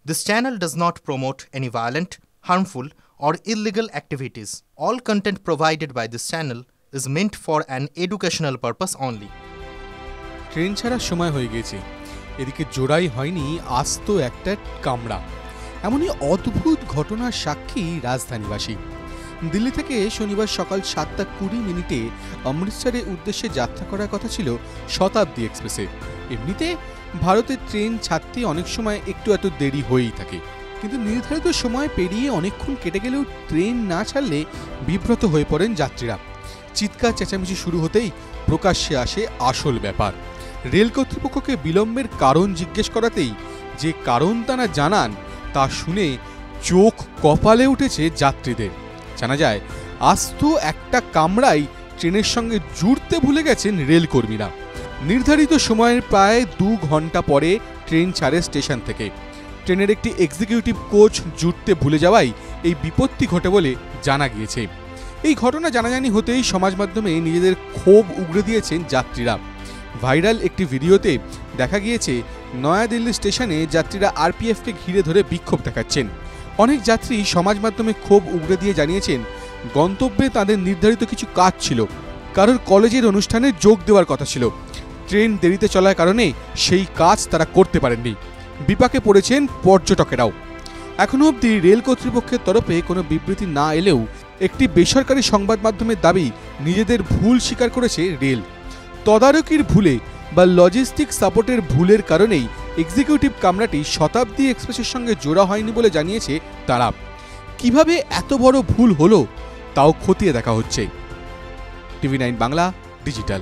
This channel does not promote any violent, harmful, or illegal activities. All content provided by this channel is meant for an educational purpose only. Train ছাড়ার সময় হয়ে গেছে, এদিকে জোড়াই হয়নি আস্ত একটা কামড়া। এমনই অদ্ভুত ঘটনার সাক্ষী রাজধানীবাসী। দিল্লি থেকে শনিবার সকাল 7:20 অমৃতসরের উদ্দেশ্যে যাত্রা করার কথা ছিল শতাব্দী এক্সপ্রেসে। এমনিতে ভারতের ট্রেন ছাড়তে অনেক সময় একটু এত দেরি হয়েই থাকে, কিন্তু নির্ধারিত সময় পেরিয়ে অনেকক্ষণ কেটে গেলেও ট্রেন না ছাড়লে বিব্রত হয়ে পড়েন যাত্রীরা। চিৎকার চেঁচামেচি শুরু হতেই প্রকাশ্যে আসে আসল ব্যাপার। রেল কর্তৃপক্ষকে বিলম্বের কারণ জিজ্ঞেস করাতেই যে কারণ তারা জানান তা শুনে চোখ কপালে উঠেছে যাত্রীদের। জানা যায়, আস্ত একটা কামড়াই ট্রেনের সঙ্গে জুড়তে ভুলে গেছেন রেলকর্মীরা। নির্ধারিত সময়ের প্রায় 2 ঘন্টা পরে ট্রেন ছাড়ে স্টেশন থেকে। ট্রেনের একটি এক্সিকিউটিভ কোচ জুড়তে ভুলে যাওয়াই এই বিপত্তি ঘটে বলে জানা গিয়েছে। এই ঘটনা জানাজানি হতেই সমাজ মাধ্যমে নিজেদের ক্ষোভ উগড়ে দিয়েছেন যাত্রীরা। ভাইরাল একটি ভিডিওতে দেখা গিয়েছে নয়াদিল্লি স্টেশনে যাত্রীরা আরপিএফকে ঘিরে ধরে বিক্ষোভ দেখাচ্ছেন। অনেক যাত্রী সমাজ মাধ্যমে ক্ষোভ উগড়ে দিয়ে জানিয়েছেন, গন্তব্যে তাদের নির্ধারিত কিছু কাজ ছিল, কারোর কলেজের অনুষ্ঠানে যোগ দেওয়ার কথা ছিল। ট্রেন দেরিতে চলার কারণে সেই কাজ তারা করতে পারেননি। বিপাকে পড়েছেন পর্যটকেরাও। এখনও অবধি রেল কর্তৃপক্ষের তরফে কোনো বিবৃতি না এলেও একটি বেসরকারি সংবাদ মাধ্যমের দাবি, নিজেদের ভুল স্বীকার করেছে রেল। তদারকির ভুলে বা লজিস্টিক সাপোর্টের ভুলের কারণেই এক্সিকিউটিভ কামরাটি শতাব্দী এক্সপ্রেসের সঙ্গে জোড়া হয়নি বলে জানিয়েছে তারা। কিভাবে এত বড় ভুল হলো তাও খতিয়ে দেখা হচ্ছে। টিভি9 বাংলা ডিজিটাল।